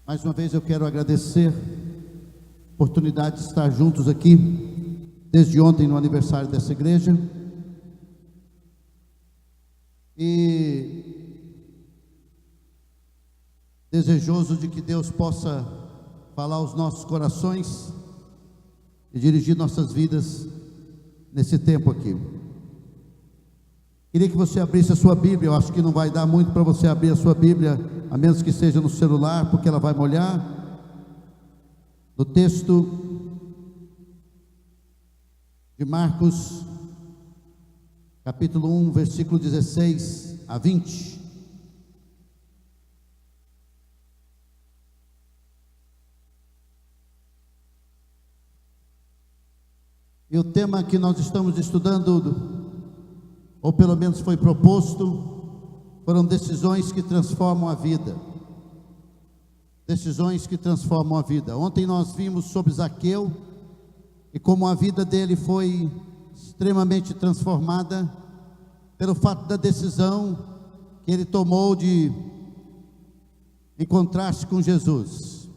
Mais uma vez eu quero agradecer a oportunidade de estar juntos aqui, desde ontem no aniversário dessa igreja. E desejoso de que Deus possa falar aos nossos corações e dirigir nossas vidas nesse tempo aqui. Queria que você abrisse a sua Bíblia. Eu acho que não vai dar muito para você abrir a sua Bíblia, a menos que seja no celular, porque ela vai molhar. No texto de Marcos, capítulo 1, versículo 16 a 20. E o tema que nós estamos estudando, ou pelo menos foi proposto, foram decisões que transformam a vida. Decisões que transformam a vida. Ontem nós vimos sobre Zaqueu e como a vida dele foi extremamente transformada pelo fato da decisão que ele tomou de encontrar-se com Jesus.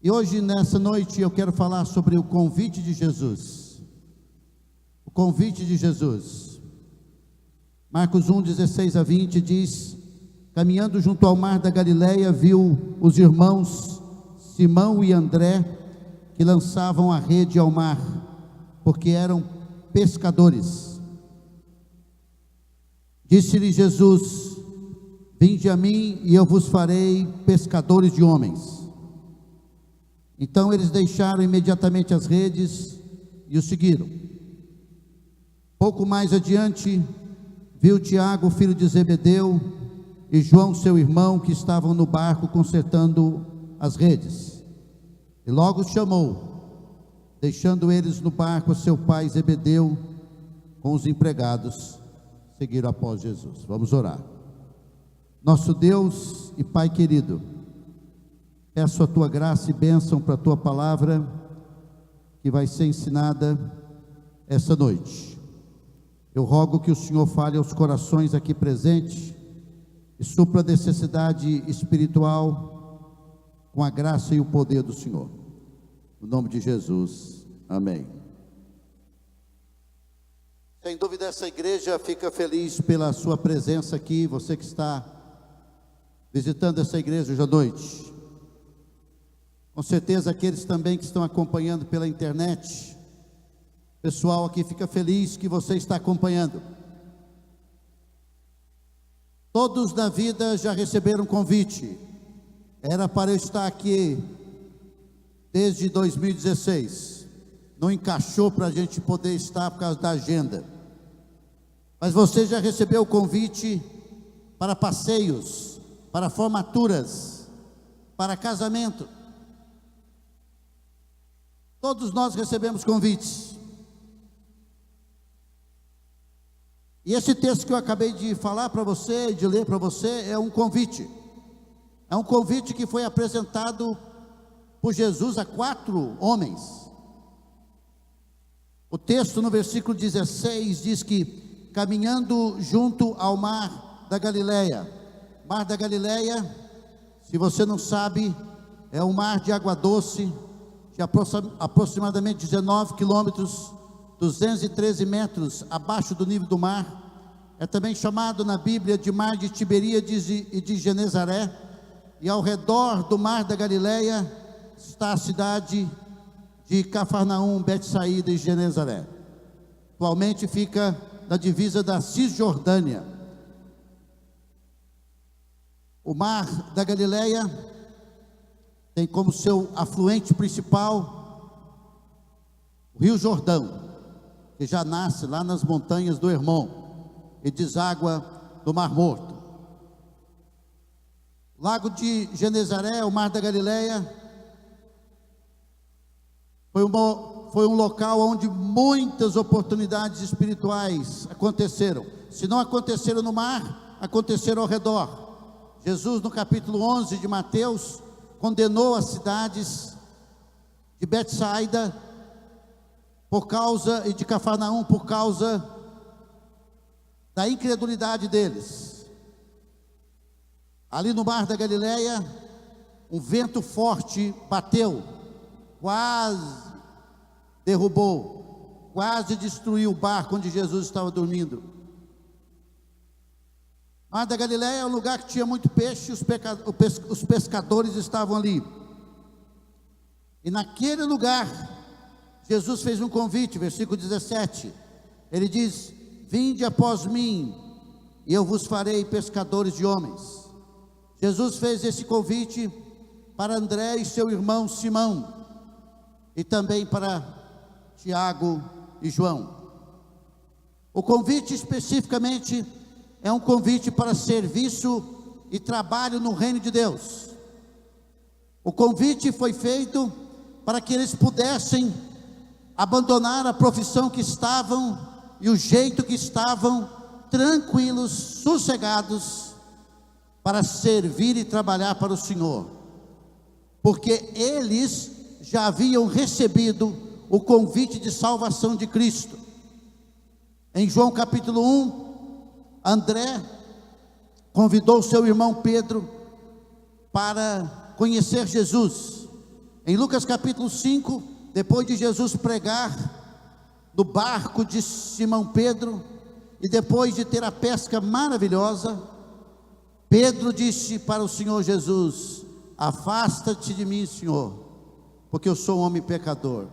E hoje, nessa noite, eu quero falar sobre o convite de Jesus. O convite de Jesus. Marcos 1, 16 a 20 diz: caminhando junto ao mar da Galileia, viu os irmãos Simão e André, que lançavam a rede ao mar, porque eram pescadores. Disse-lhe Jesus: vinde a mim e eu vos farei pescadores de homens. Então eles deixaram imediatamente as redes e o seguiram. Pouco mais adiante, viu Tiago, filho de Zebedeu, e João, seu irmão, que estavam no barco consertando as redes. E logo os chamou, deixando eles no barco, seu pai Zebedeu, com os empregados, seguiram após Jesus. Vamos orar. Nosso Deus e Pai querido, peço a tua graça e bênção para a tua palavra, que vai ser ensinada essa noite. Eu rogo que o Senhor fale aos corações aqui presentes e supra a necessidade espiritual com a graça e o poder do Senhor. No nome de Jesus, amém. Sem dúvida, essa igreja fica feliz pela sua presença aqui, você que está visitando essa igreja hoje à noite. Com certeza aqueles também que estão acompanhando pela internet, pessoal aqui fica feliz que você está acompanhando. Todos na vida já receberam convite. Era para eu estar aqui desde 2016. Não encaixou para a gente poder estar por causa da agenda. Mas você já recebeu o convite para passeios, para formaturas, para casamento. Todos nós recebemos convites. E esse texto que eu acabei de falar para você, de ler para você, é um convite. É um convite que foi apresentado por Jesus a 4 homens. O texto no versículo 16 diz que, caminhando junto ao mar da Galileia. Mar da Galileia, se você não sabe, é um mar de água doce, de aproximadamente 19 quilômetros, 213 metros abaixo do nível do mar. É também chamado na Bíblia de mar de Tiberíades e de Genezaré. E ao redor do mar da Galileia está a cidade de Cafarnaum, Betsaída e Genezaré. Atualmente fica na divisa da Cisjordânia. O mar da Galileia tem como seu afluente principal o Rio Jordão, que já nasce lá nas montanhas do Hermon e deságua do Mar Morto. O Lago de Genezaré, o Mar da Galileia, foi um local onde muitas oportunidades espirituais aconteceram. Se não aconteceram no mar, aconteceram ao redor. Jesus, no capítulo 11 de Mateus, condenou as cidades de Betsaída por causa, e de Cafarnaum por causa da incredulidade deles. Ali no mar da Galileia, um vento forte bateu, quase derrubou, quase destruiu o barco onde Jesus estava dormindo. Mar da Galileia é um lugar que tinha muito peixe, os pescadores estavam ali. E naquele lugar, Jesus fez um convite, versículo 17. Ele diz: vinde após mim, e eu vos farei pescadores de homens. Jesus fez esse convite para André e seu irmão Simão, e também para Tiago e João. O convite especificamente é um convite para serviço e trabalho no reino de Deus. O convite foi feito para que eles pudessem abandonar a profissão que estavam e o jeito que estavam, tranquilos, sossegados, para servir e trabalhar para o Senhor, porque eles já haviam recebido o convite de salvação de Cristo. Em João capítulo 1, André convidou seu irmão Pedro para conhecer Jesus. Em Lucas capítulo 5, depois de Jesus pregar no barco de Simão Pedro, e depois de ter a pesca maravilhosa, Pedro disse para o Senhor Jesus: afasta-te de mim, Senhor, porque eu sou um homem pecador.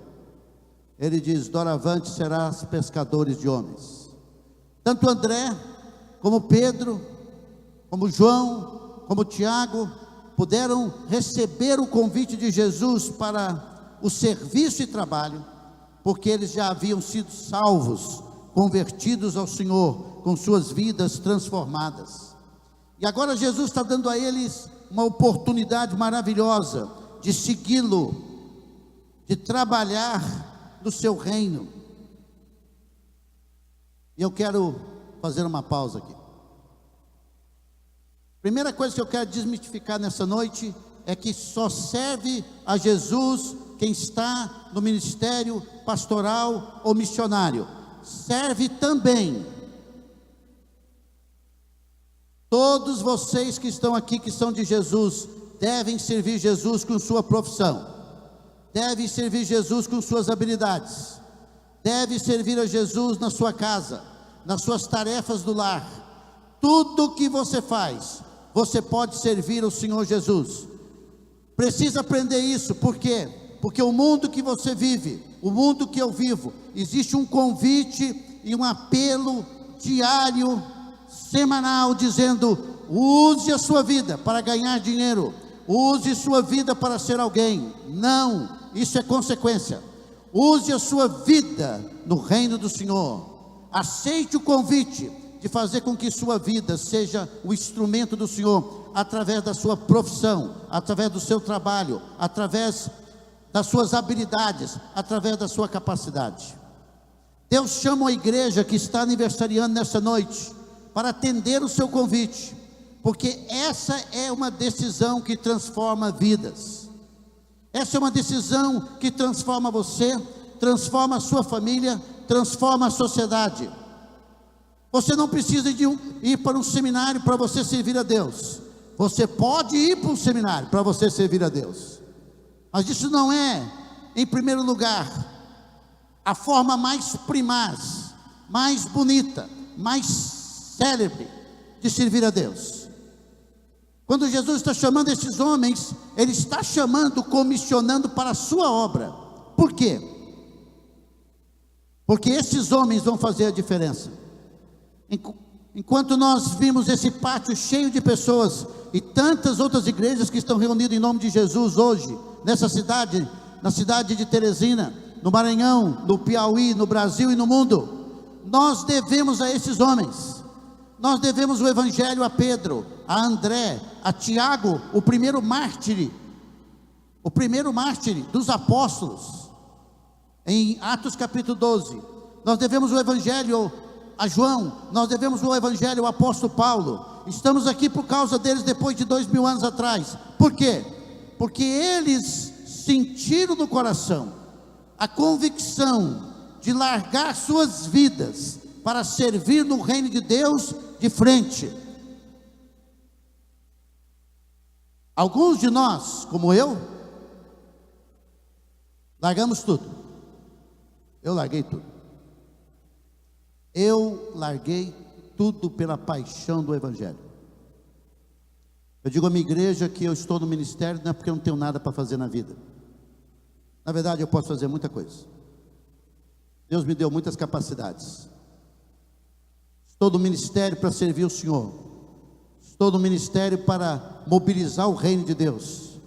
Ele diz: doravante serás pescadores de homens. Tanto André, como Pedro, como João, como Tiago, puderam receber o convite de Jesus para o serviço e trabalho, porque eles já haviam sido salvos, convertidos ao Senhor, com suas vidas transformadas. E agora Jesus está dando a eles uma oportunidade maravilhosa de segui-lo, de trabalhar no seu reino. E eu quero fazer uma pausa aqui. Primeira coisa que eu quero desmistificar nessa noite é que só serve a Jesus quem está no ministério pastoral ou missionário. Serve também todos vocês que estão aqui, que são de Jesus, devem servir Jesus com sua profissão, devem servir Jesus com suas habilidades, deve servir a Jesus na sua casa, nas suas tarefas do lar. Tudo que você faz, você pode servir ao Senhor Jesus. Precisa aprender isso. Por quê? Porque o mundo que você vive, o mundo que eu vivo, existe um convite e um apelo diário, semanal, dizendo: use a sua vida para ganhar dinheiro, use sua vida para ser alguém. Não, isso é consequência. Use a sua vida no reino do Senhor. Aceite o convite de fazer com que sua vida seja o instrumento do Senhor, através da sua profissão, através do seu trabalho, através das suas habilidades, através da sua capacidade. Deus chama a igreja que está aniversariando nessa noite para atender o seu convite, porque essa é uma decisão que transforma vidas. Essa é uma decisão que transforma você, transforma a sua família, transforma a sociedade. Você não precisa de ir para um seminário para você servir a Deus. Você pode ir para um seminário para você servir a Deus, mas isso não é, em primeiro lugar, a forma mais primaz, mais bonita, mais célebre de servir a Deus. Quando Jesus está chamando esses homens, Ele está chamando, comissionando para a sua obra. Por quê? Porque esses homens vão fazer a diferença. Enquanto nós vimos esse pátio cheio de pessoas e tantas outras igrejas que estão reunidas em nome de Jesus hoje, nessa cidade, na cidade de Teresina, no Maranhão, no Piauí, no Brasil e no mundo, nós devemos a esses homens. Nós devemos o evangelho a Pedro, a André, a Tiago, o primeiro mártir dos apóstolos, em Atos capítulo 12. Nós devemos o evangelho a João, nós devemos o evangelho ao apóstolo Paulo. Estamos aqui por causa deles depois de 2000 anos atrás. Por quê? Porque eles sentiram no coração a convicção de largar suas vidas para servir no reino de Deus de frente. Alguns de nós, como eu, largamos tudo. Eu larguei tudo. Eu larguei tudo pela paixão do Evangelho. Eu digo à minha igreja que eu estou no ministério não é porque eu não tenho nada para fazer na vida. Na verdade, eu posso fazer muita coisa. Deus me deu muitas capacidades. Estou no ministério para servir o Senhor. Estou no ministério para mobilizar o reino de Deus.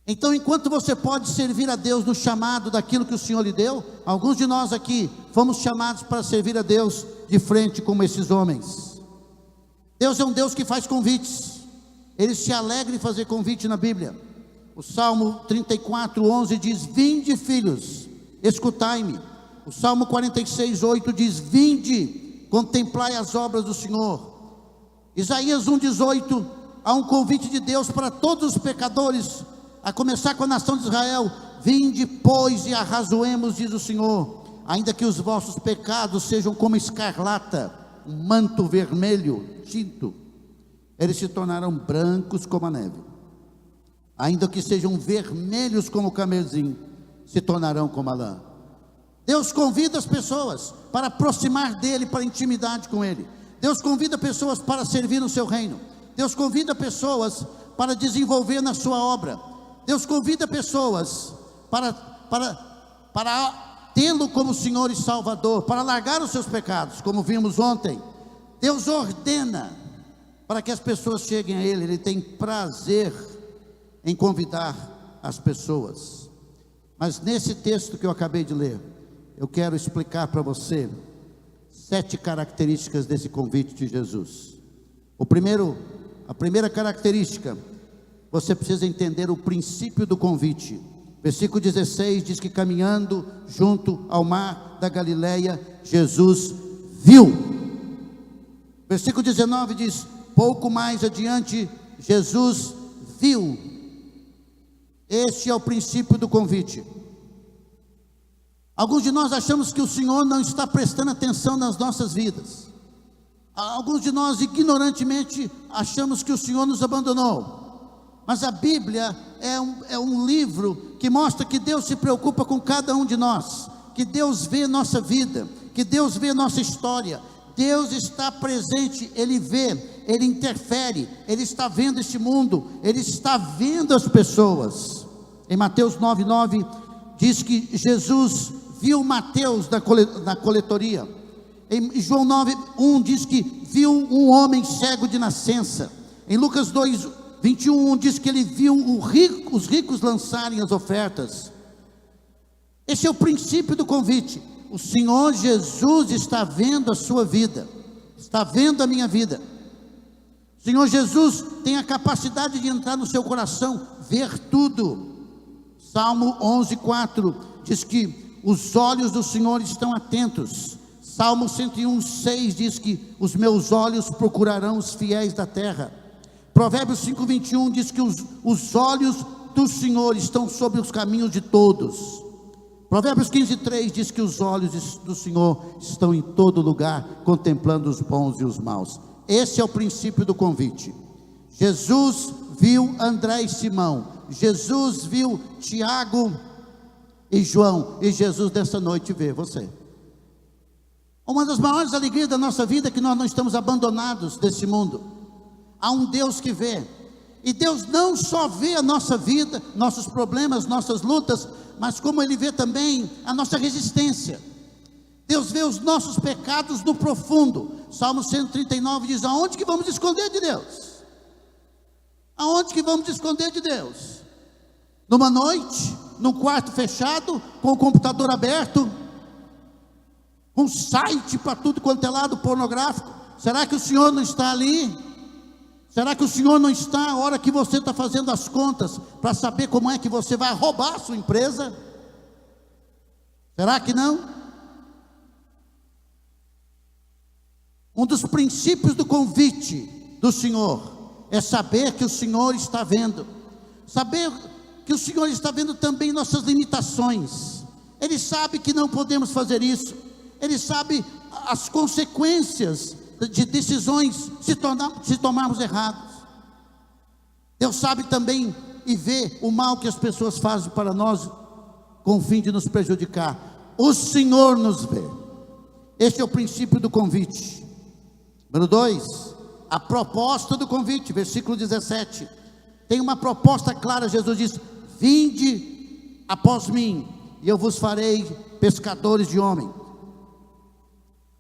Então, enquanto você pode servir a Deus no chamado daquilo que o Senhor lhe deu, alguns de nós aqui fomos chamados para servir a Deus de frente como esses homens. Deus é um Deus que faz convites. Ele se alegra em fazer convite na Bíblia. O Salmo 34:11 diz: vinde, filhos, escutai-me. O Salmo 46:8 diz: vinde, contemplai as obras do Senhor. Isaías 1:18, há um convite de Deus para todos os pecadores, a começar com a nação de Israel: vinde, pois, e arrazoemos, diz o Senhor, ainda que os vossos pecados sejam como escarlata, um manto vermelho, tinto, eles se tornarão brancos como a neve. Ainda que sejam vermelhos como o carmesim, se tornarão como a lã. Deus convida as pessoas para aproximar dele, para intimidade com ele. Deus convida pessoas para servir no seu reino. Deus convida pessoas para desenvolver na sua obra. Deus convida pessoas para tê-lo como Senhor e Salvador, para largar os seus pecados, como vimos ontem. Deus ordena para que as pessoas cheguem a Ele. Ele tem prazer em convidar as pessoas. Mas nesse texto que eu acabei de ler, eu quero explicar para você 7 características desse convite de Jesus. A primeira característica, você precisa entender o princípio do convite. Versículo 16 diz que caminhando junto ao mar da Galileia, Jesus viu. Versículo 19 diz: pouco mais adiante, Jesus viu. Este é o princípio do convite. Alguns de nós achamos que o Senhor não está prestando atenção nas nossas vidas. Alguns de nós ignorantemente achamos que o Senhor nos abandonou. Mas a Bíblia é um livro que mostra que Deus se preocupa com cada um de nós, que Deus vê nossa vida, que Deus vê nossa história. Deus está presente, Ele vê, Ele interfere, Ele está vendo este mundo, Ele está vendo as pessoas. Em Mateus 9:9 diz que Jesus viu Mateus na coletoria. Em João 9:1 diz que viu um homem cego de nascença. Em Lucas 2:21 diz que ele viu os ricos lançarem as ofertas. Esse é o princípio do convite. O Senhor Jesus está vendo a sua vida, está vendo a minha vida. O Senhor Jesus tem a capacidade de entrar no seu coração, ver tudo. Salmo 11:4 diz que os olhos do Senhor estão atentos. Salmo 101:6 diz que os meus olhos procurarão os fiéis da terra. Provérbios 5:21 diz que os olhos do Senhor estão sobre os caminhos de todos. Provérbios 15:3 diz que os olhos do Senhor estão em todo lugar, contemplando os bons e os maus. Esse é o princípio do convite. Jesus viu André e Simão, Jesus viu Tiago e João, e Jesus dessa noite vê você. Uma das maiores alegrias da nossa vida é que nós não estamos abandonados desse mundo. Há um Deus que vê, e Deus não só vê a nossa vida, nossos problemas, nossas lutas, mas como Ele vê também a nossa resistência. Deus vê os nossos pecados no profundo. Salmo 139 diz: aonde que vamos esconder de Deus? Aonde que vamos esconder de Deus? Numa noite, num quarto fechado, com o computador aberto, um site para tudo quanto é lado pornográfico? Será que o Senhor não está ali? Será que o Senhor não está a hora que você está fazendo as contas para saber como é que você vai roubar a sua empresa? Será que não? Um dos princípios do convite do Senhor é saber que o Senhor está vendo, saber que o Senhor está vendo também nossas limitações. Ele sabe que não podemos fazer isso, Ele sabe as consequências de decisões se tomarmos errados. Deus sabe também e vê o mal que as pessoas fazem para nós, com o fim de nos prejudicar. O Senhor nos vê. Este é o princípio do convite. Número 2, a proposta do convite, versículo 17. Tem uma proposta clara. Jesus diz: vinde após mim, e eu vos farei pescadores de homem.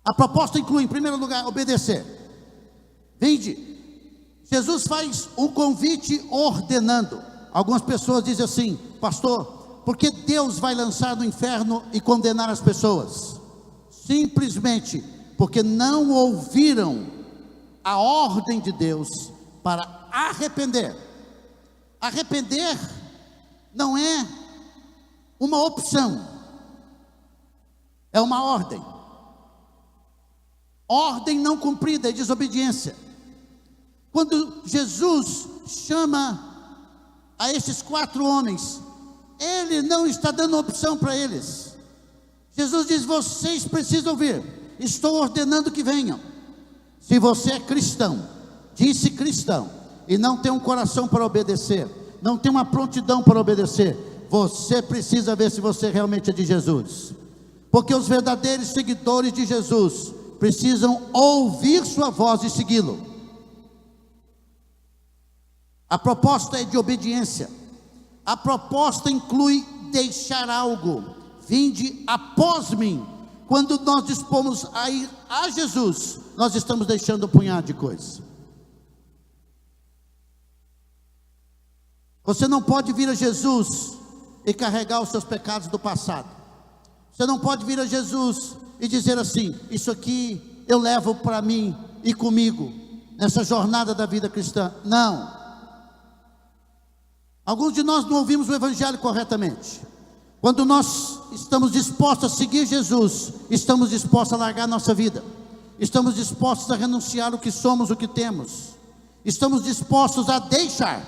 A proposta inclui, em primeiro lugar, obedecer. Vinde. Jesus faz um convite ordenando. Algumas pessoas dizem assim: pastor, por que Deus vai lançar no inferno e condenar as pessoas? Simplesmente porque não ouviram a ordem de Deus para arrepender. Arrepender não é uma opção, é uma ordem. Ordem não cumprida é desobediência. Quando Jesus chama a esses 4 homens, Ele não está dando opção para eles. Jesus diz: vocês precisam vir, estou ordenando que venham. Se você é cristão, disse cristão, e não tem um coração para obedecer, não tem uma prontidão para obedecer, você precisa ver se você realmente é de Jesus. Porque os verdadeiros seguidores de Jesus precisam ouvir sua voz e segui-lo. A proposta é de obediência. A proposta inclui deixar algo. Vinde após mim. Quando nós dispomos a ir a Jesus, nós estamos deixando um punhado de coisas. Você não pode vir a Jesus e carregar os seus pecados do passado. Você não pode vir a Jesus e dizer assim: isso aqui eu levo para mim e comigo, nessa jornada da vida cristã. Não. Alguns de nós não ouvimos o Evangelho corretamente. Quando nós estamos dispostos a seguir Jesus, estamos dispostos a largar nossa vida, estamos dispostos a renunciar o que somos, o que temos, estamos dispostos a deixar.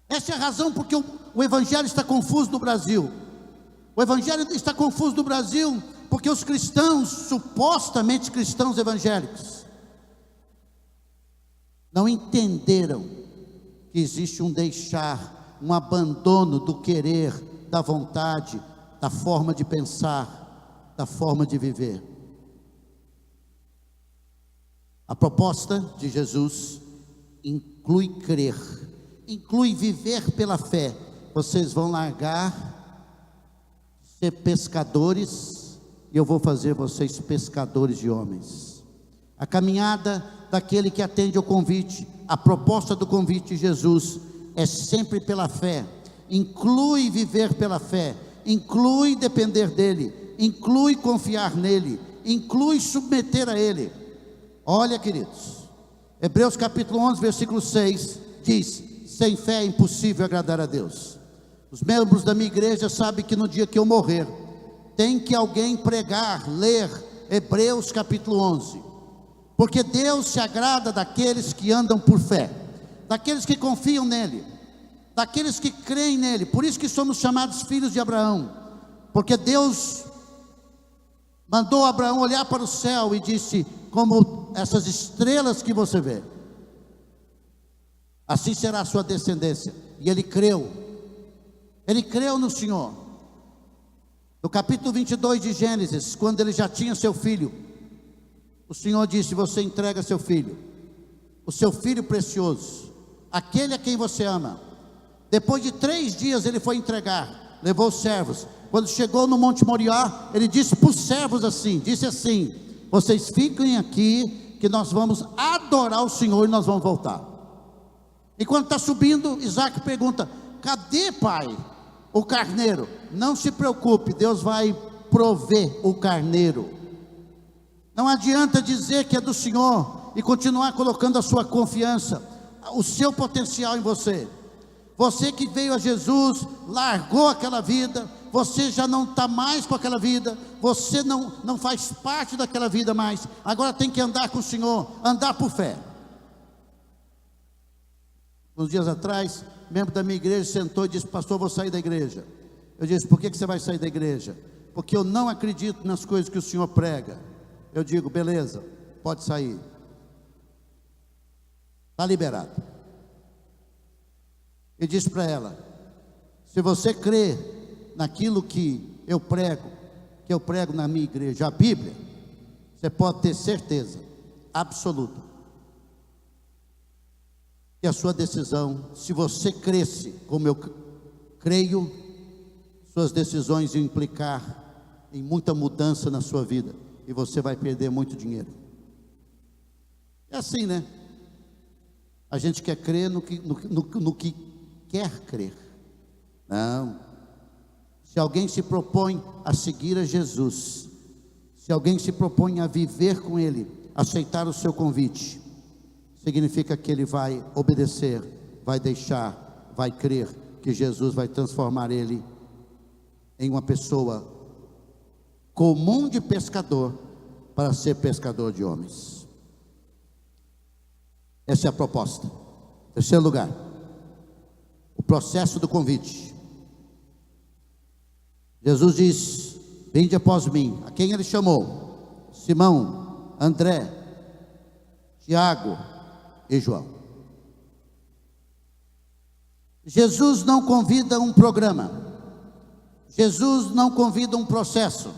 Essa é a razão porque o Evangelho está confuso no Brasil. O Evangelho está confuso no Brasil porque os cristãos, supostamente cristãos evangélicos, não entenderam que existe um deixar, um abandono do querer, da vontade, da forma de pensar, da forma de viver. A proposta de Jesus inclui crer, inclui viver pela fé. Vocês vão largar, ser pescadores, e eu vou fazer vocês pescadores de homens. A caminhada daquele que atende ao convite, a proposta do convite de Jesus é sempre pela fé. Inclui viver pela fé, inclui depender dele, inclui confiar nele, inclui submeter a ele. Olha, queridos, Hebreus capítulo 11, versículo 6 diz: sem fé é impossível agradar a Deus. Os membros da minha igreja sabem que no dia que eu morrer, tem que alguém pregar, ler Hebreus capítulo 11, porque Deus se agrada daqueles que andam por fé, daqueles que confiam nele, daqueles que creem nele. Por isso que somos chamados filhos de Abraão, porque Deus mandou Abraão olhar para o céu e disse: como essas estrelas que você vê, assim será a sua descendência. E ele creu no Senhor. No capítulo 22 de Gênesis, quando ele já tinha seu filho, o Senhor disse: você entrega seu filho, o seu filho precioso, aquele a quem você ama. Depois de 3 dias ele foi entregar, levou os servos. Quando chegou no Monte Moriá, ele disse para os servos assim, vocês fiquem aqui, que nós vamos adorar o Senhor e nós vamos voltar. E quando está subindo, Isaac pergunta: cadê, pai, o carneiro? Não se preocupe, Deus vai prover o carneiro. Não adianta dizer que é do Senhor e continuar colocando a sua confiança, o seu potencial em você. Você que veio a Jesus, largou aquela vida, você já não está mais com aquela vida, você não faz parte daquela vida mais, agora tem que andar com o Senhor, andar por fé. Uns dias atrás, membro da minha igreja sentou e disse: pastor, vou sair da igreja. Eu disse: por que você vai sair da igreja? Porque eu não acredito nas coisas que o senhor prega. Eu digo: beleza, pode sair. Está liberado. E disse para ela: se você crê naquilo que eu prego na minha igreja, a Bíblia, você pode ter certeza absoluta que a sua decisão, se você cresce como eu creio, suas decisões iam implicar em muita mudança na sua vida, e você vai perder muito dinheiro. É assim, né? A gente quer crer no que quer crer. Não. Se alguém se propõe a seguir a Jesus, se alguém se propõe a viver com Ele, aceitar o seu convite, significa que ele vai obedecer, vai deixar, vai crer que Jesus vai transformar ele em uma pessoa comum de pescador para ser pescador de homens. Essa é a proposta. Terceiro lugar, o processo do convite. Jesus diz: vinde após mim. A quem ele chamou? Simão, André, Tiago e João. Jesus não convida um programa, Jesus não convida um processo.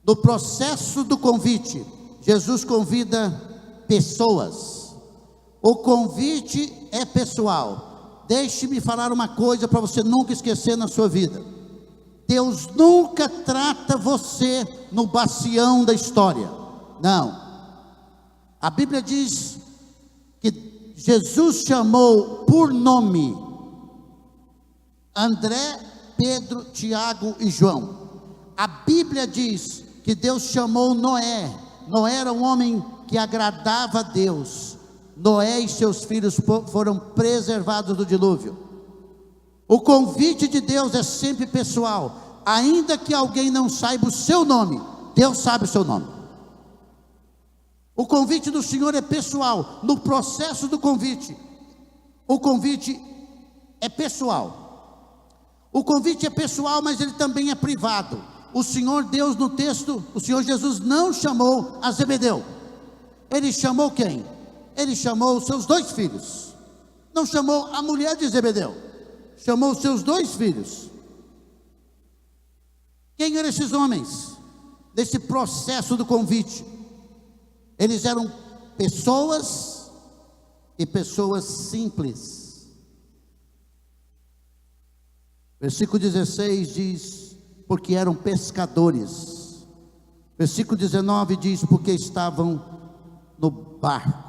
No processo do convite, Jesus convida pessoas. O convite é pessoal. Deixe-me falar uma coisa para você nunca esquecer na sua vida: Deus nunca trata você no bacião da história. Não. A Bíblia diz que Jesus chamou por nome André, Pedro, Tiago e João. A Bíblia diz que Deus chamou Noé. Noé era um homem que agradava a Deus. Noé e seus filhos foram preservados do dilúvio. O convite de Deus é sempre pessoal. Ainda que alguém não saiba o seu nome, Deus sabe o seu nome. O convite do Senhor é pessoal. No processo do convite, o convite é pessoal. O convite é pessoal, mas ele também é privado. O Senhor Deus, no texto, o Senhor Jesus não chamou a Zebedeu. Ele chamou quem? Ele chamou os seus 2 filhos. Não chamou a mulher de Zebedeu, chamou os seus 2 filhos. Quem eram esses homens? Nesse processo do convite, eles eram pessoas, e pessoas simples. Versículo 16 diz: porque eram pescadores. Versículo 19 diz: porque estavam no barco.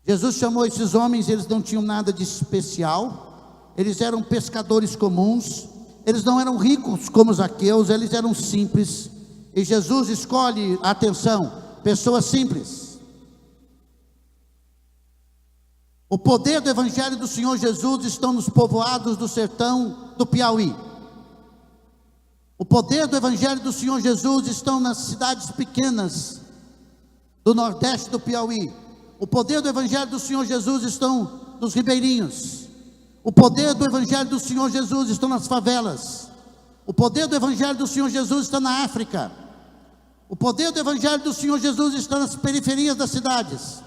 Jesus chamou esses homens, eles não tinham nada de especial, eles eram pescadores comuns, eles não eram ricos como Zaqueus, eles eram simples. E Jesus escolhe, atenção, pessoas simples. O poder do Evangelho do Senhor Jesus estão nos povoados do sertão do Piauí. O poder do Evangelho do Senhor Jesus estão nas cidades pequenas do Nordeste do Piauí. O poder do Evangelho do Senhor Jesus estão nos ribeirinhos. O poder do Evangelho do Senhor Jesus está nas favelas. O poder do Evangelho do Senhor Jesus está na África. O poder do Evangelho do Senhor Jesus está nas periferias das cidades.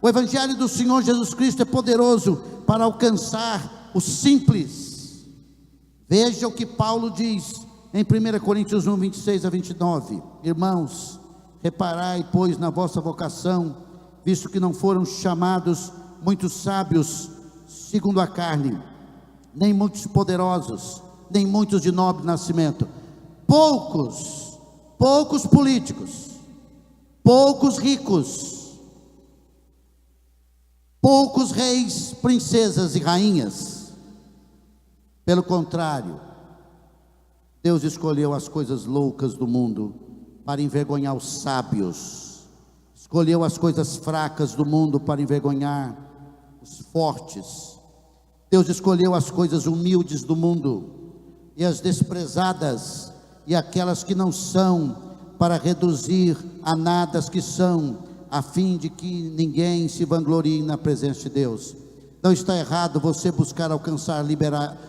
O Evangelho do Senhor Jesus Cristo é poderoso para alcançar os simples. Veja o que Paulo diz em 1 Coríntios 1, 26 a 29. Irmãos, reparai, pois, na vossa vocação, visto que não foram chamados muitos sábios segundo a carne, nem muitos poderosos, nem muitos de nobre nascimento, poucos políticos, poucos ricos, poucos reis, princesas e rainhas. Pelo contrário, Deus escolheu as coisas loucas do mundo para envergonhar os sábios, escolheu as coisas fracas do mundo para envergonhar os fortes. Deus escolheu as coisas humildes do mundo e as desprezadas e aquelas que não são, para reduzir a nada as que são, a fim de que ninguém se vanglorie na presença de Deus. Não está errado você buscar alcançar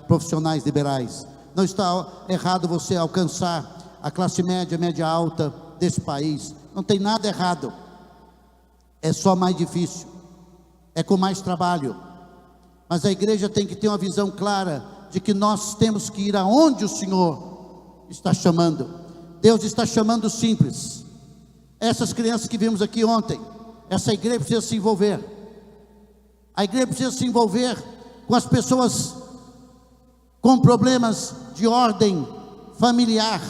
profissionais liberais. Não está errado você alcançar a classe média, média alta desse país. Não tem nada errado. É só mais difícil. é com mais trabalho, mas a igreja tem que ter uma visão clara de que nós temos que ir aonde o Senhor está chamando. Deus está chamando os simples. Essas crianças que vimos aqui ontem, essa igreja precisa se envolver. A igreja precisa se envolver com as pessoas com problemas de ordem familiar,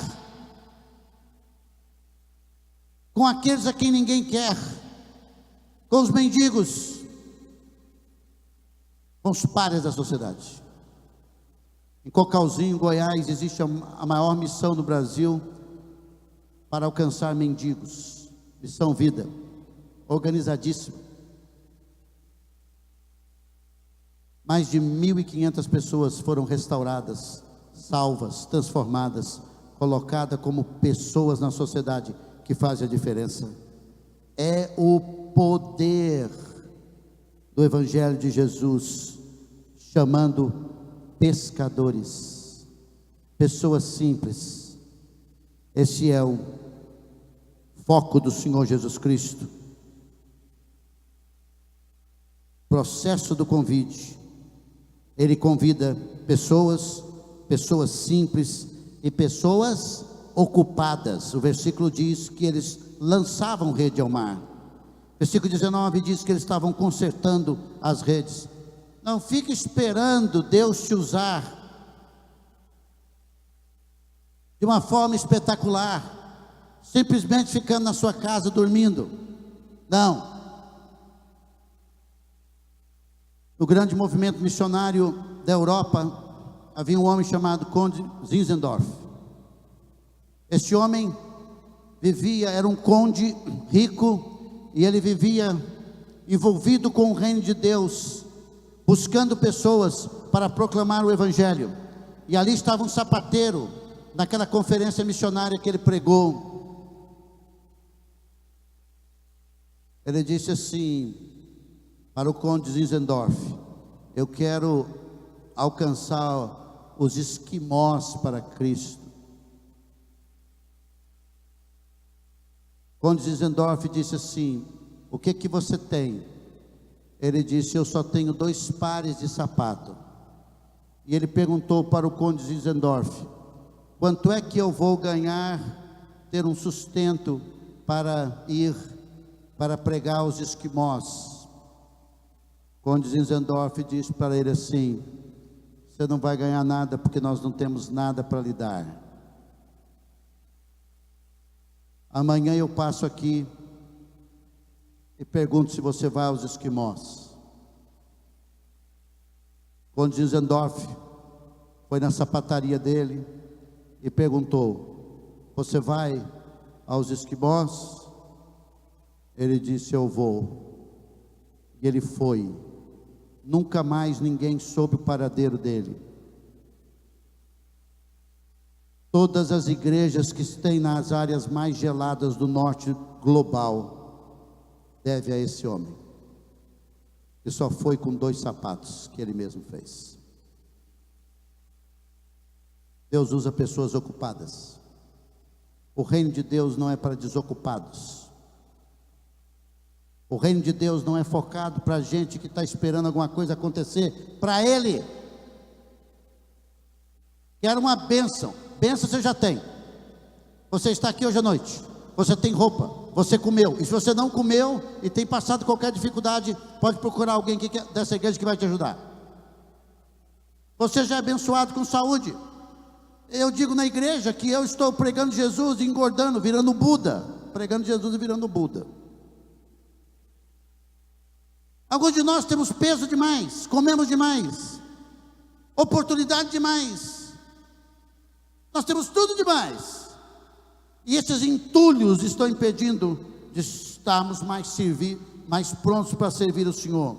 com aqueles a quem ninguém quer, com os mendigos, com os pares da sociedade. Em Cocalzinho, Goiás, existe a maior missão no Brasil para alcançar mendigos. Missão Vida, organizadíssima. Mais de 1.500 pessoas foram restauradas, salvas, transformadas, colocadas como pessoas na sociedade que fazem a diferença. É o poder do Evangelho de Jesus, chamando pescadores, pessoas simples. Esse é o foco do Senhor Jesus Cristo. Processo do convite. Ele convida pessoas simples e pessoas ocupadas. O versículo diz que eles lançavam rede ao mar. Versículo 19 diz que eles estavam consertando as redes. Não fique esperando Deus te usar de uma forma espetacular, simplesmente ficando na sua casa dormindo. Não. No grande movimento missionário da Europa, havia um homem chamado Conde Zinzendorf. Este homem era um conde rico, e ele vivia envolvido com o reino de Deus, buscando pessoas para proclamar o Evangelho. E ali estava um sapateiro, naquela conferência missionária que ele pregou. Ele disse assim para o conde Zinzendorf: eu quero alcançar os esquimós para Cristo. Conde Zinzendorf disse assim: o que você tem? Ele disse: eu só tenho 2 pares de sapato. E ele perguntou para o conde Zinzendorf: quanto é que eu vou ganhar, ter um sustento para ir para pregar aos esquimós? Conde Zinzendorf disse para ele assim: você não vai ganhar nada, porque nós não temos nada para lhe dar. Amanhã eu passo aqui e pergunto se você vai aos esquimós. Conde Zinzendorf foi na sapataria dele e perguntou: você vai aos esquimós? Ele disse: eu vou. E ele foi. Nunca mais ninguém soube o paradeiro dele. Todas as igrejas que têm nas áreas mais geladas do norte global deve a esse homem, que só foi com 2 sapatos que ele mesmo fez. Deus usa pessoas ocupadas. O reino de Deus não é para desocupados. O reino de Deus não é focado para gente que está esperando alguma coisa acontecer para ele. Quer uma bênção. Bênção você já tem. Você está aqui hoje à noite, você tem roupa, você comeu. E se você não comeu e tem passado qualquer dificuldade, pode procurar alguém dessa igreja que vai te ajudar. Você já é abençoado com saúde. Eu digo na igreja que eu estou pregando Jesus e engordando, virando Buda. Pregando Jesus e virando Buda. Alguns de nós temos peso demais, comemos demais, oportunidade demais, nós temos tudo demais, e esses entulhos estão impedindo de estarmos mais prontos para servir o Senhor.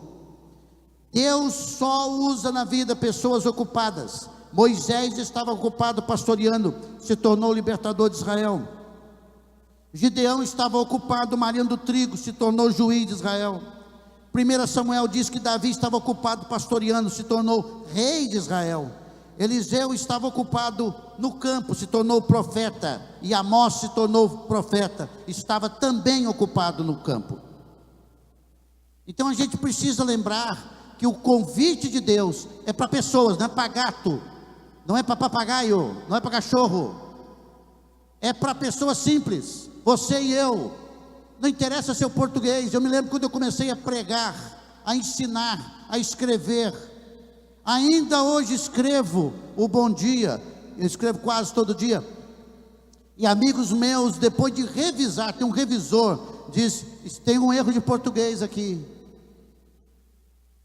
Deus só usa na vida pessoas ocupadas. Moisés estava ocupado pastoreando, se tornou libertador de Israel. Gideão estava ocupado malhando trigo, se tornou juiz de Israel. 1 Samuel diz que Davi estava ocupado pastoreando, se tornou rei de Israel. Eliseu estava ocupado no campo, se tornou profeta. E Amós se tornou profeta, estava também ocupado no campo. Então a gente precisa lembrar que o convite de Deus é para pessoas, não é para gato, não é para papagaio, não é para cachorro, é para pessoas simples, você e eu. Não interessa seu português. Eu me lembro quando eu comecei a pregar, a ensinar, a escrever. Ainda hoje escrevo o Bom Dia, eu escrevo quase todo dia. E amigos meus, depois de revisar, tem um revisor, diz: tem um erro de português aqui.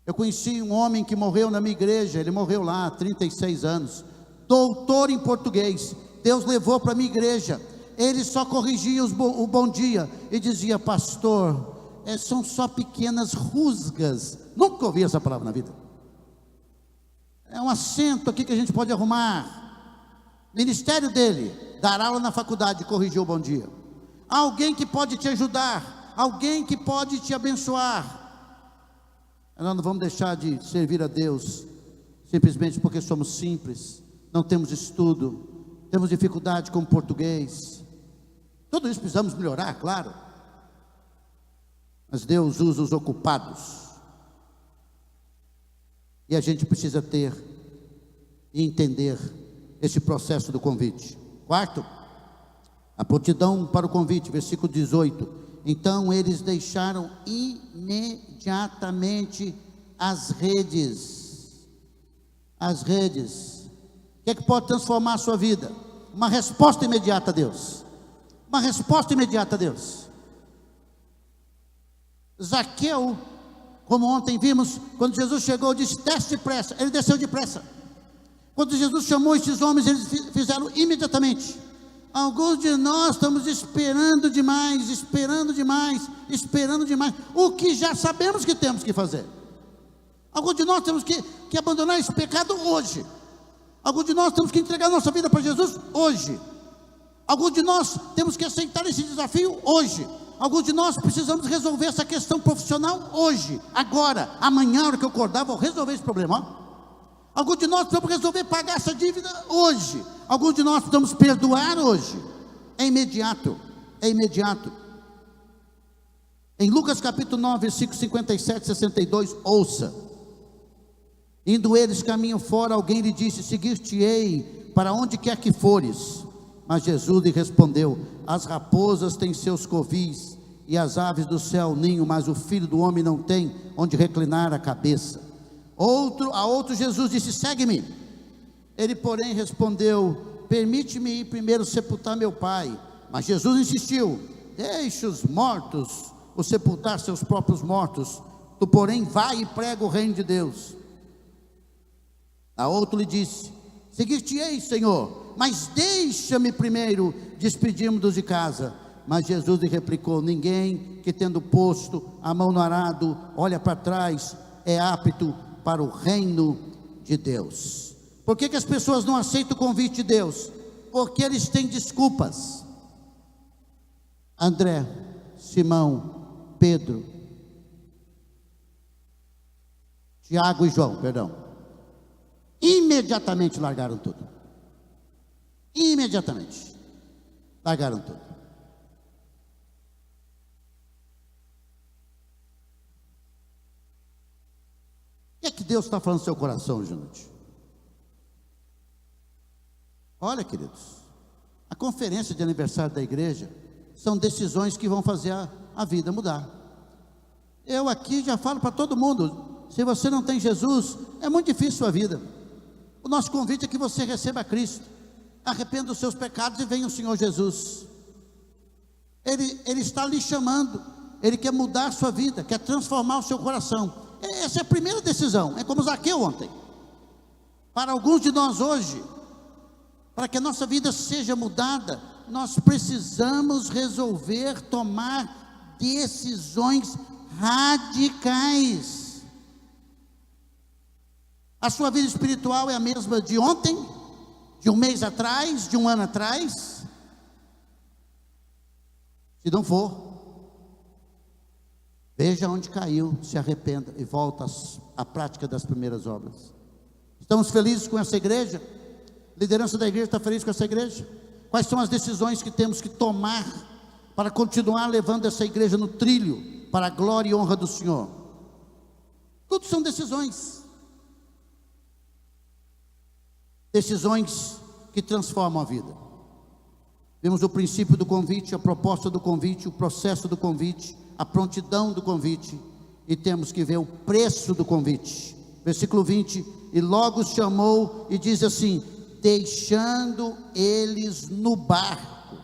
Eu conheci um homem que morreu na minha igreja, ele morreu lá há 36 anos, doutor em português. Deus levou para a minha igreja. Ele só corrigia o bom dia e dizia: pastor, são só pequenas rusgas. Nunca ouvi essa palavra na vida. É um acento aqui que a gente pode arrumar. Ministério dele, dar aula na faculdade, corrigir o bom dia. Alguém que pode te ajudar, alguém que pode te abençoar. Nós não vamos deixar de servir a Deus simplesmente porque somos simples, não temos estudo, temos dificuldade com o português. Tudo isso precisamos melhorar, claro. Mas Deus usa os ocupados. E a gente precisa ter e entender esse processo do convite. Quarto, a prontidão para o convite, versículo 18. Então eles deixaram imediatamente as redes. As redes. O que é que pode transformar a sua vida? Uma resposta imediata a Deus. Uma resposta imediata a Deus. Zaqueu, como ontem vimos, quando Jesus chegou, disse: desce depressa. Ele desceu depressa. Quando Jesus chamou esses homens, eles fizeram imediatamente. Alguns de nós estamos esperando demais, esperando demais, esperando demais, o que já sabemos que temos que fazer. Alguns de nós temos que abandonar esse pecado hoje. Alguns de nós temos que entregar nossa vida para Jesus hoje. Alguns de nós temos que aceitar esse desafio hoje. Alguns de nós precisamos resolver essa questão profissional hoje, agora, amanhã, na hora que eu acordar, vou resolver esse problema. Ó. Alguns de nós precisamos resolver pagar essa dívida hoje. Alguns de nós precisamos perdoar hoje. É imediato, é imediato. Em Lucas capítulo 9, versículos 57 e 62, ouça. Indo eles caminho fora, alguém lhe disse: seguir-te-ei para onde quer que fores. Mas Jesus lhe respondeu: as raposas têm seus covis, e as aves do céu ninho, mas o Filho do Homem não tem onde reclinar a cabeça. A outro Jesus disse: segue-me. Ele, porém, respondeu: permite-me ir primeiro sepultar meu pai. Mas Jesus insistiu: deixe os mortos o sepultar seus próprios mortos. Tu, porém, vai e prega o reino de Deus. A outro lhe disse: seguir-te-ei, Senhor, mas deixa-me primeiro despedirmos de casa. Mas Jesus lhe replicou: ninguém que, tendo posto a mão no arado, olha para trás, é apto para o reino de Deus. Por que as pessoas não aceitam o convite de Deus? Porque eles têm desculpas. André, Simão, Pedro, Tiago e João, imediatamente largaram tudo. Imediatamente largaram tudo. O que é que Deus está falando no seu coração, gente? Olha, queridos, a conferência de aniversário da igreja são decisões que vão fazer a vida mudar. Eu aqui já falo para todo mundo: se você não tem Jesus, é muito difícil a sua vida. O nosso convite é que você receba Cristo, arrependa dos seus pecados e venha o Senhor Jesus. Ele está lhe chamando, Ele quer mudar a sua vida, quer transformar o seu coração. Essa é a primeira decisão. É como Zaqueu ontem. Para alguns de nós hoje, para que a nossa vida seja mudada, nós precisamos resolver tomar decisões radicais. A sua vida espiritual é a mesma de ontem, de um mês atrás, de um ano atrás? Se não for, veja onde caiu, se arrependa e volta à prática das primeiras obras. Estamos felizes com essa igreja? A liderança da igreja está feliz com essa igreja? Quais são as decisões que temos que tomar para continuar levando essa igreja no trilho, para a glória e honra do Senhor? Tudo são decisões. Decisões que transformam a vida. Vemos o princípio do convite, a proposta do convite, o processo do convite, a prontidão do convite, e temos que ver o preço do convite. Versículo 20, e logo os chamou e diz assim: deixando eles no barco,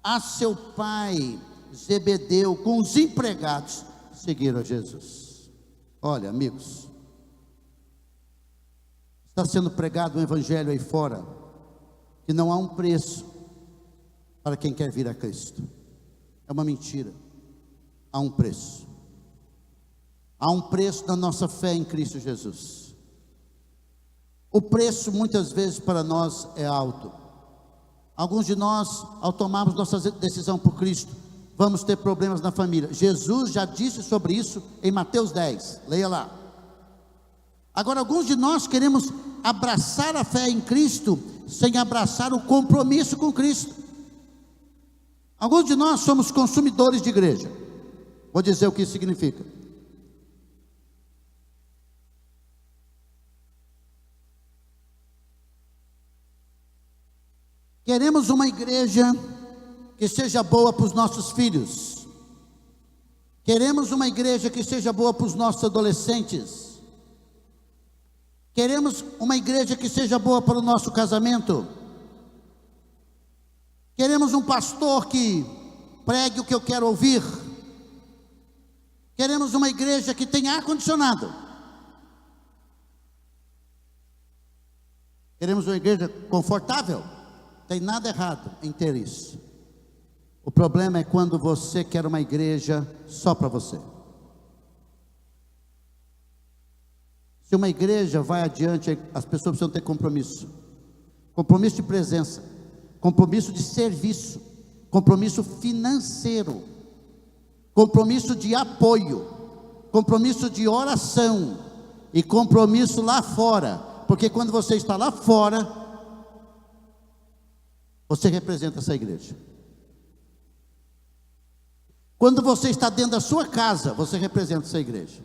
a seu pai Zebedeu com os empregados, seguiram a Jesus. Olha, amigos, está sendo pregado um evangelho aí fora, que não há um preço para quem quer vir a Cristo. É uma mentira. Há um preço. Há um preço da nossa fé em Cristo Jesus. O preço muitas vezes para nós é alto. Alguns de nós, ao tomarmos nossa decisão por Cristo, vamos ter problemas na família. Jesus já disse sobre isso em Mateus 10, leia lá. Agora, alguns de nós queremos abraçar a fé em Cristo sem abraçar o compromisso com Cristo. Alguns de nós somos consumidores de igreja. Vou dizer o que isso significa. Queremos uma igreja que seja boa para os nossos filhos. Queremos uma igreja que seja boa para os nossos adolescentes. Queremos uma igreja que seja boa para o nosso casamento. Queremos um pastor que pregue o que eu quero ouvir. Queremos uma igreja que tenha ar-condicionado. Queremos uma igreja confortável. Tem nada errado em ter isso. O problema é quando você quer uma igreja só para você. Se uma igreja vai adiante, as pessoas precisam ter compromisso. Compromisso de presença, compromisso de serviço, compromisso financeiro, compromisso de apoio, compromisso de oração e compromisso lá fora. Porque quando você está lá fora, você representa essa igreja. Quando você está dentro da sua casa, você representa essa igreja.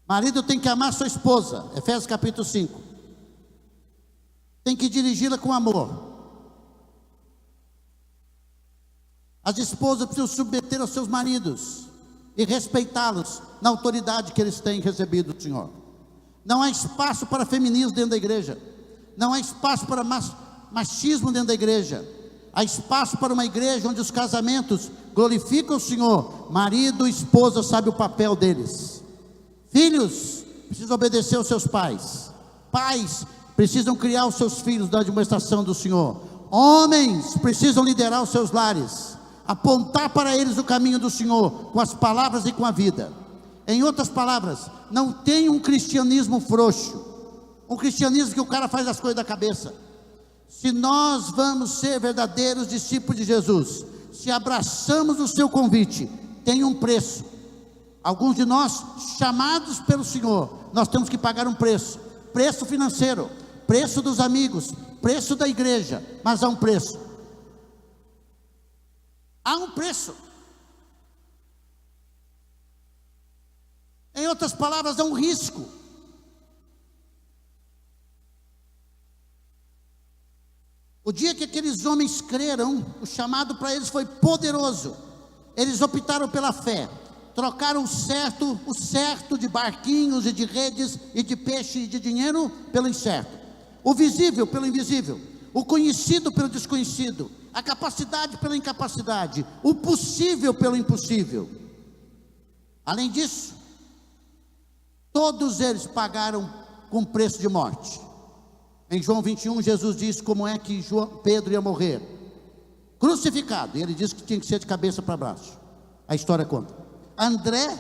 Marido tem que amar sua esposa, Efésios capítulo 5. Tem que dirigi-la com amor. As esposas precisam submeter aos seus maridos e respeitá-los na autoridade que eles têm recebido do Senhor. Não há espaço para feminismo dentro da igreja. Não há espaço para machismo dentro da igreja. Há espaço para uma igreja onde os casamentos glorificam o Senhor. Marido e esposa sabem o papel deles. Filhos precisam obedecer aos seus pais. Pais precisam criar os seus filhos na administração do Senhor. Homens precisam liderar os seus lares, apontar para eles o caminho do Senhor, com as palavras e com a vida. Em outras palavras, não tem um cristianismo frouxo, um cristianismo que o cara faz as coisas da cabeça. Se nós vamos ser verdadeiros discípulos de Jesus, se abraçamos o seu convite, tem um preço. Alguns de nós, chamados pelo Senhor, nós temos que pagar um preço. Preço financeiro, preço dos amigos, preço da igreja, mas há um preço. Há um preço. Em outras palavras, há um risco. O dia que aqueles homens creram, o chamado para eles foi poderoso. Eles optaram pela fé, trocaram o certo de barquinhos e de redes e de peixe e de dinheiro pelo incerto, o visível pelo invisível, o conhecido pelo desconhecido, a capacidade pela incapacidade, o possível pelo impossível. Além disso, todos eles pagaram com preço de morte. Em João 21, Jesus diz como é que Pedro ia morrer: crucificado. E ele disse que tinha que ser de cabeça para baixo. A história conta. André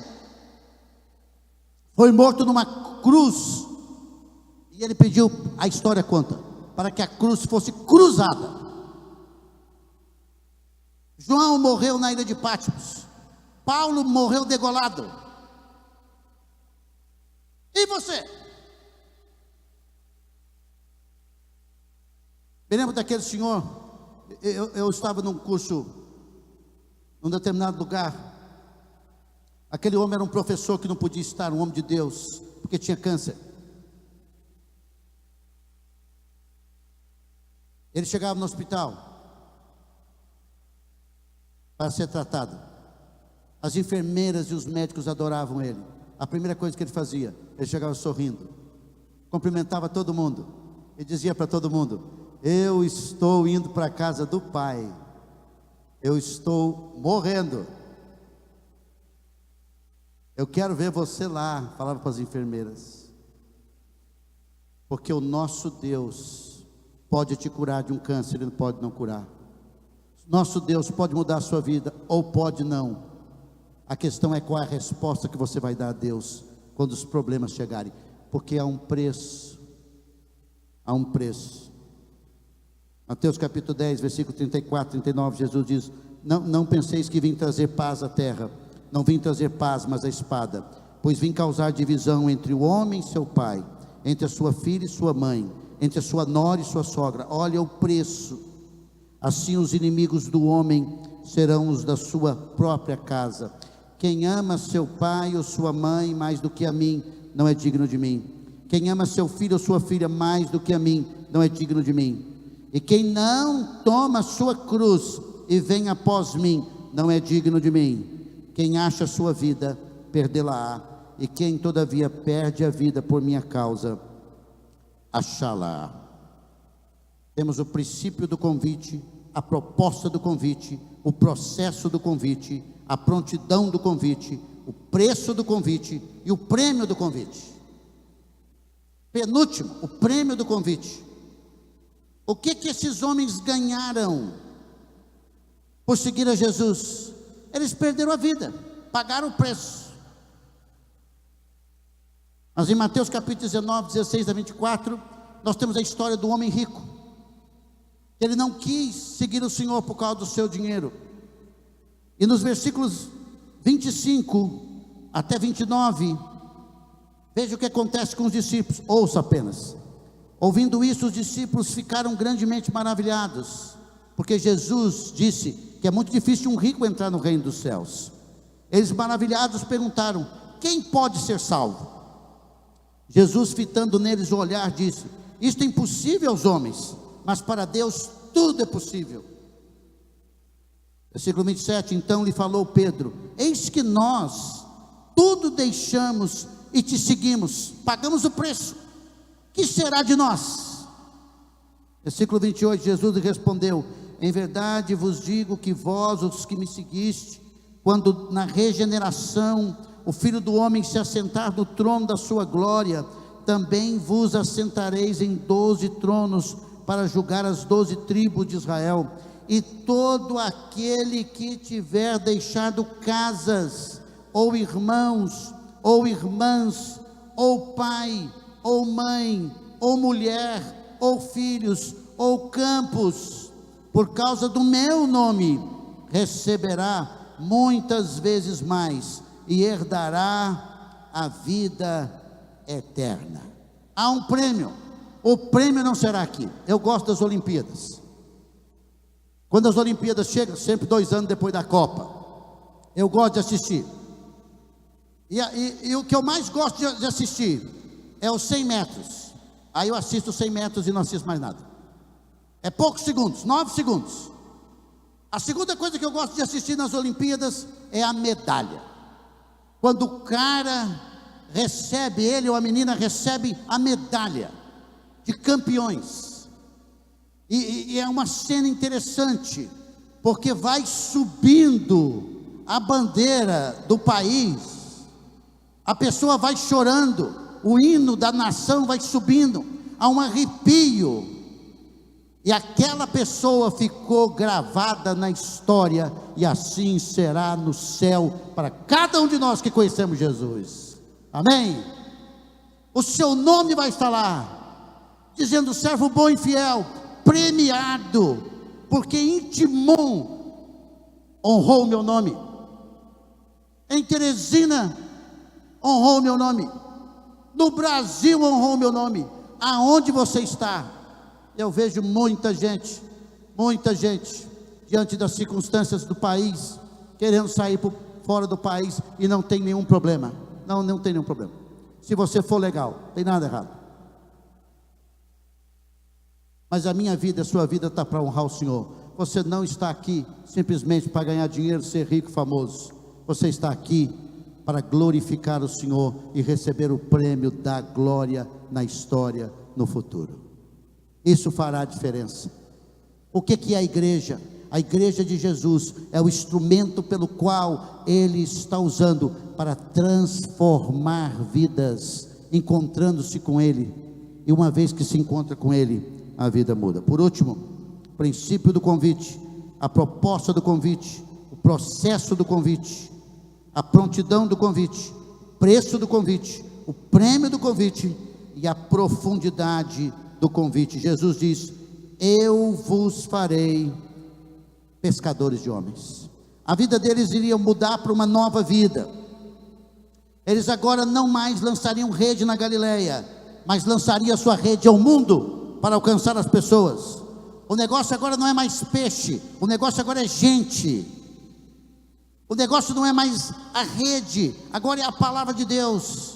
foi morto numa cruz, e ele pediu, a história conta, para que a cruz fosse cruzada. João morreu na ilha de Patmos. Paulo morreu degolado. E você? Me lembro daquele senhor. Eu estava num curso, num determinado lugar. Aquele homem era um professor que não podia estar, um homem de Deus, porque tinha câncer. Ele chegava no hospital para ser tratado. As enfermeiras e os médicos adoravam ele. A primeira coisa que ele fazia, ele chegava sorrindo, cumprimentava todo mundo e dizia para todo mundo: eu estou indo para a casa do Pai, eu estou morrendo, eu quero ver você lá. Falava para as enfermeiras, porque o nosso Deus pode te curar de um câncer, Ele pode não curar. Nosso Deus pode mudar a sua vida, ou pode não. A questão é qual é a resposta que você vai dar a Deus quando os problemas chegarem, porque há um preço. Há um preço. Mateus capítulo 10, versículo 34, 39, Jesus diz: não penseis que vim trazer paz à terra. Não vim trazer paz, mas a espada. Pois vim causar divisão entre o homem e seu pai, entre a sua filha e sua mãe, entre a sua nora e sua sogra. Olha o preço. Assim os inimigos do homem serão os da sua própria casa. Quem ama seu pai ou sua mãe mais do que a mim, não é digno de mim. Quem ama seu filho ou sua filha mais do que a mim, não é digno de mim. E quem não toma sua cruz e vem após mim, não é digno de mim. Quem acha sua vida, perdê-la-á. E quem todavia perde a vida por minha causa, achá-la. Temos o princípio do convite, a proposta do convite, o processo do convite, a prontidão do convite, o preço do convite e o prêmio do convite. Penúltimo, o prêmio do convite. O que esses homens ganharam por seguir a Jesus? Eles perderam a vida, pagaram o preço. Mas em Mateus capítulo 19, 16 a 24, nós temos a história do homem rico. Ele não quis seguir o Senhor por causa do seu dinheiro. E nos versículos 25 até 29, veja o que acontece com os discípulos. Ouça apenas. Ouvindo isso, os discípulos ficaram grandemente maravilhados, porque Jesus disse que é muito difícil um rico entrar no reino dos céus. Eles, maravilhados, perguntaram: quem pode ser salvo? Jesus, fitando neles o olhar, disse: isto é impossível aos homens, mas para Deus tudo é possível. Versículo 27, então lhe falou Pedro: eis que nós tudo deixamos e te seguimos, pagamos o preço, que será de nós? Versículo 28, Jesus lhe respondeu: em verdade vos digo que vós, os que me seguiste, quando na regeneração o Filho do Homem se assentar no trono da sua glória, também vos assentareis em 12 tronos, para julgar as 12 tribos de Israel. E todo aquele que tiver deixado casas, ou irmãos, ou irmãs, ou pai, ou mãe, ou mulher, ou filhos, ou campos, por causa do meu nome, receberá muitas vezes mais, e herdará a vida eterna. Há um prêmio. O prêmio não será aqui. Eu gosto das Olimpíadas. Quando as Olimpíadas chegam, sempre 2 anos depois da Copa, eu gosto de assistir. E o que eu mais gosto de assistir é os 100 metros. Aí eu assisto os 100 metros e não assisto mais nada. É poucos segundos, 9 segundos. A segunda coisa que eu gosto de assistir nas Olimpíadas é a medalha. Quando o cara recebe, ele ou a menina recebe a medalha de campeões. E é uma cena interessante, porque vai subindo a bandeira do país, a pessoa vai chorando, o hino da nação vai subindo, há um arrepio, e aquela pessoa ficou gravada na história, e assim será no céu para cada um de nós que conhecemos Jesus. Amém? O seu nome vai estar lá, dizendo: servo bom e fiel, premiado, porque em Timon honrou o meu nome, em Teresina honrou o meu nome, no Brasil honrou o meu nome. Aonde você está? Eu vejo muita gente, diante das circunstâncias do país, querendo sair fora do país e não tem nenhum problema. Não tem nenhum problema. Se você for legal, não tem nada errado. Mas a minha vida, a sua vida está para honrar o Senhor. Você não está aqui simplesmente para ganhar dinheiro, ser rico, famoso. Você está aqui para glorificar o Senhor e receber o prêmio da glória na história, no futuro. Isso fará a diferença. O que é a igreja? A igreja de Jesus é o instrumento pelo qual Ele está usando para transformar vidas, encontrando-se com Ele. E uma vez que se encontra com Ele, a vida muda. Por último, o princípio do convite, a proposta do convite, o processo do convite, a prontidão do convite, o preço do convite, o prêmio do convite e a profundidade do convite. Jesus diz: eu vos farei pescadores de homens. A vida deles iria mudar para uma nova vida. Eles agora não mais lançariam rede na Galileia, mas lançariam a sua rede ao mundo para alcançar as pessoas. O negócio agora não é mais peixe, o negócio agora é gente. O negócio não é mais a rede, agora é a palavra de Deus.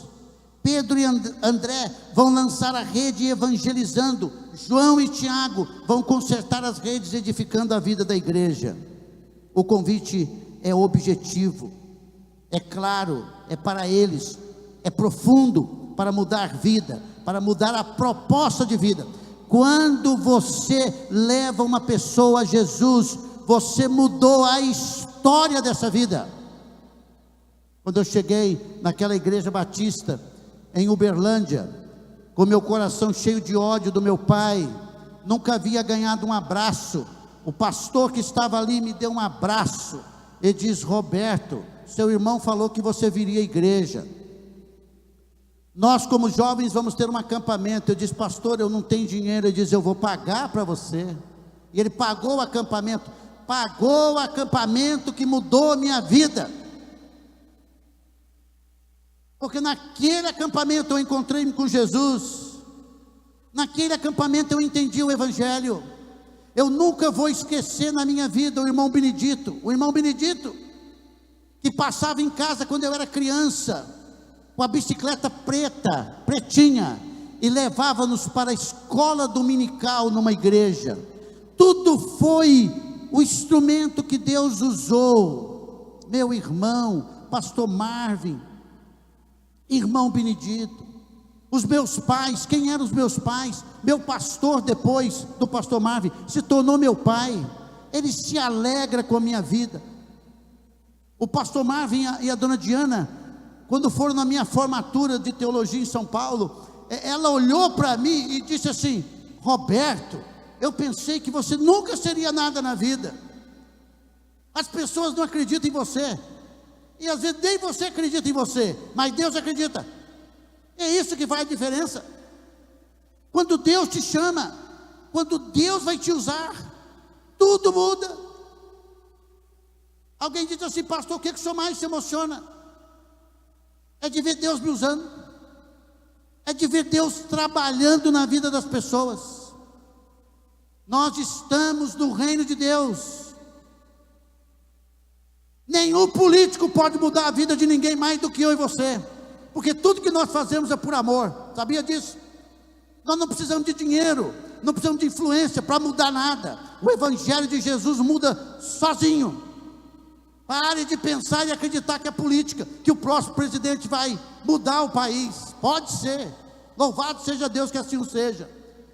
Pedro e André vão lançar a rede evangelizando. João e Tiago vão consertar as redes, edificando a vida da igreja. O convite é objetivo, é claro, é para eles, é profundo, para mudar vida, para mudar a proposta de vida. Quando você leva uma pessoa a Jesus, você mudou a história dessa vida. Quando eu cheguei naquela igreja batista em Uberlândia, com meu coração cheio de ódio do meu pai, nunca havia ganhado um abraço. O pastor que estava ali me deu um abraço e diz: Roberto, seu irmão falou que você viria à igreja. Nós como jovens vamos ter um acampamento. Eu disse: pastor, eu não tenho dinheiro. Ele diz: eu vou pagar para você. E ele pagou o acampamento que mudou a minha vida. Porque naquele acampamento eu encontrei-me com Jesus. Naquele acampamento eu entendi o Evangelho. Eu nunca vou esquecer na minha vida o irmão Benedito, que passava em casa quando eu era criança, com a bicicleta pretinha, e levava-nos para a escola dominical numa igreja. Tudo foi o instrumento que Deus usou. Meu irmão, pastor Marvin, irmão Benedito, os meus pais. Quem eram os meus pais? Meu pastor, depois do pastor Marvin, se tornou meu pai. Ele se alegra com a minha vida. O pastor Marvin e a dona Diana, quando foram na minha formatura de teologia em São Paulo, ela olhou para mim e disse assim: Roberto, eu pensei que você nunca seria nada na vida. As pessoas não acreditam em você, e às vezes nem você acredita em você, mas Deus acredita. É isso que faz a diferença. Quando Deus te chama, quando Deus vai te usar, tudo muda. Alguém diz assim: pastor, o que o senhor mais se emociona? É de ver Deus me usando, é de ver Deus trabalhando na vida das pessoas. Nós estamos no reino de Deus. Nenhum político pode mudar a vida de ninguém mais do que eu e você, porque tudo que nós fazemos é por amor. Sabia disso? Nós não precisamos de dinheiro, não precisamos de influência para mudar nada. O Evangelho de Jesus muda sozinho. Pare de pensar e acreditar que é política, que o próximo presidente vai mudar o país. Pode ser, louvado seja Deus que assim o seja.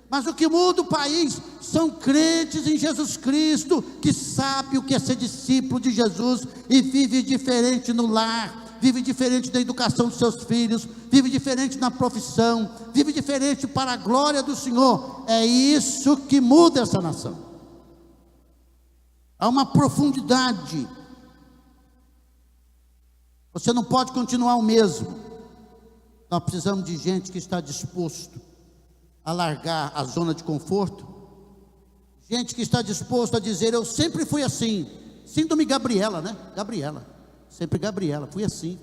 Mas o que muda o país são crentes em Jesus Cristo, que sabe o que é ser discípulo de Jesus e vive diferente no lar, vive diferente na educação dos seus filhos, vive diferente na profissão, vive diferente para a glória do Senhor. É isso que muda essa nação. Há uma profundidade. Você não pode continuar o mesmo. Nós precisamos de gente que está disposto a largar a zona de conforto, gente que está disposto a dizer: eu sempre fui assim. Síndrome Gabriela, né? Gabriela, fui assim.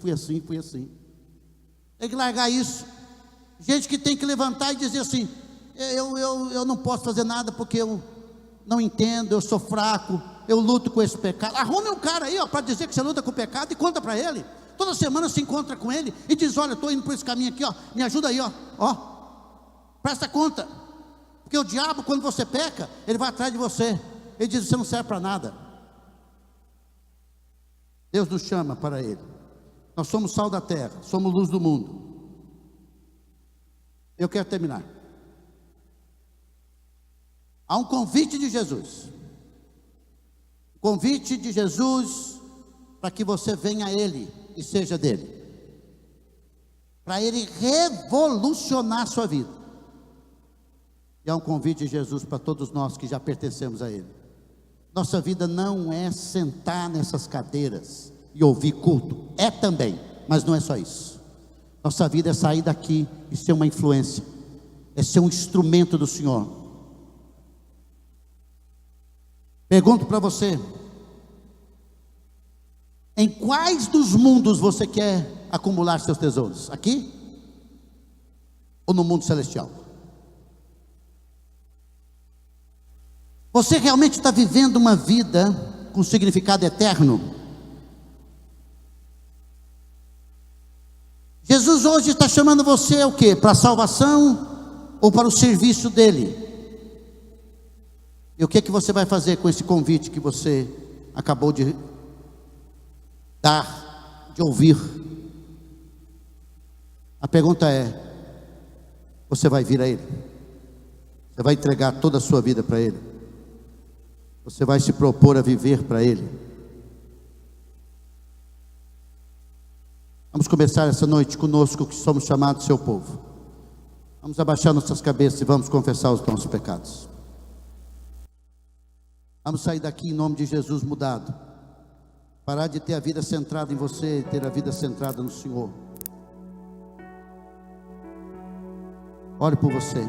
Tem que largar isso. Gente que tem que levantar e dizer assim: eu não posso fazer nada porque eu não entendo, eu sou fraco, eu luto com esse pecado. Arrume um cara aí, para dizer que você luta com o pecado e conta para ele. Toda semana se encontra com ele e diz: olha, eu estou indo por esse caminho aqui, me ajuda aí, presta conta. Porque o diabo, quando você peca, ele vai atrás de você. Ele diz: você não serve para nada. Deus nos chama para ele. Nós somos sal da terra, somos luz do mundo. Eu quero terminar. Há um convite de Jesus. Convite de Jesus para que você venha a Ele e seja dele. Para Ele revolucionar a sua vida. E há um convite de Jesus para todos nós que já pertencemos a Ele. Nossa vida não é sentar nessas cadeiras e ouvir culto. É também, mas não é só isso. Nossa vida é sair daqui e ser uma influência. É ser um instrumento do Senhor. Pergunto para você: em quais dos mundos você quer acumular seus tesouros? Aqui? Ou no mundo celestial? Você realmente está vivendo uma vida com significado eterno? Jesus hoje está chamando você o quê? Para a salvação ou para o serviço dele? E o que você vai fazer com esse convite que você acabou de dar, de ouvir? A pergunta é: você vai vir a Ele? Você vai entregar toda a sua vida para Ele? Você vai se propor a viver para Ele? Vamos começar essa noite conosco, que somos chamados seu povo. Vamos abaixar nossas cabeças e vamos confessar os nossos pecados. Vamos sair daqui em nome de Jesus mudado. Parar de ter a vida centrada em você e ter a vida centrada no Senhor. Ore por você.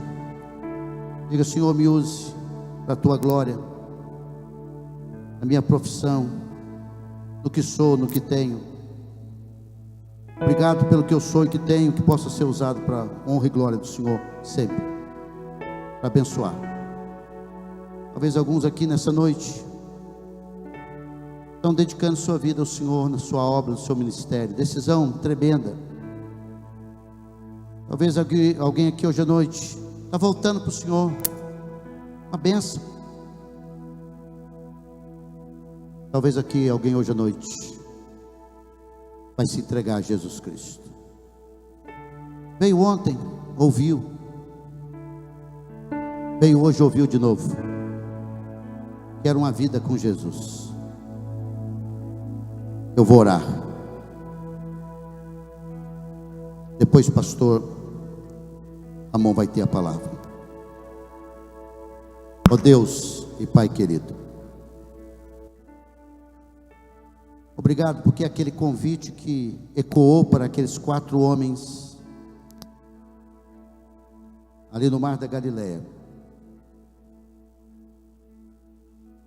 Diga: Senhor, me use para a tua glória, na minha profissão, no que sou, no que tenho. Obrigado pelo que eu sou e que tenho, que possa ser usado para a honra e glória do Senhor sempre, para abençoar. Talvez alguns aqui nessa noite estão dedicando sua vida ao Senhor, na sua obra, no seu ministério. Decisão tremenda. Talvez alguém aqui hoje à noite está voltando para o Senhor. Uma bênção. Talvez aqui alguém hoje à noite vai se entregar a Jesus Cristo. Veio ontem, ouviu. Veio hoje, ouviu de novo. Quero uma vida com Jesus. Eu vou orar. Depois, pastor Ramon vai ter a palavra. Ó Deus e Pai querido, obrigado porque aquele convite que ecoou para aqueles 4 homens ali no Mar da Galileia,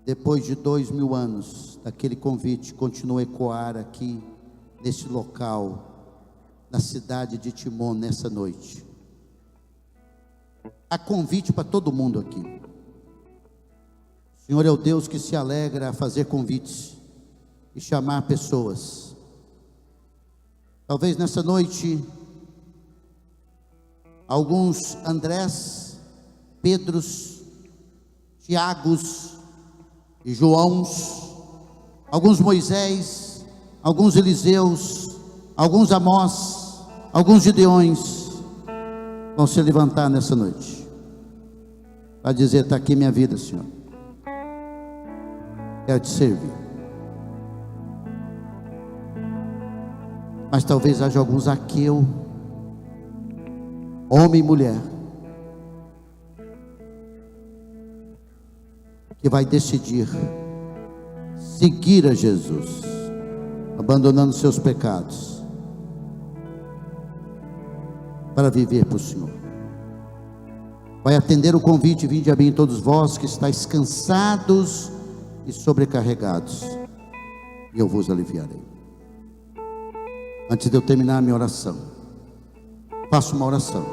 depois de 2000 anos, aquele convite continua a ecoar aqui, nesse local, na cidade de Timon, nessa noite. Há convite para todo mundo aqui. O Senhor é o Deus que se alegra a fazer convites e chamar pessoas. Talvez nessa noite, alguns Andrés, Pedros, Tiagos e Joãos, alguns Moisés, alguns Eliseus, alguns Amós, alguns Gideões vão se levantar nessa noite para dizer: está aqui minha vida, Senhor, quero te servir. Mas talvez haja alguns Zaqueu, homem e mulher, que vai decidir seguir a Jesus, abandonando seus pecados, para viver para o Senhor. Vai atender o convite: vinde a mim todos vós que estáis cansados e sobrecarregados, e eu vos aliviarei. Antes de eu terminar a minha oração, faço uma oração.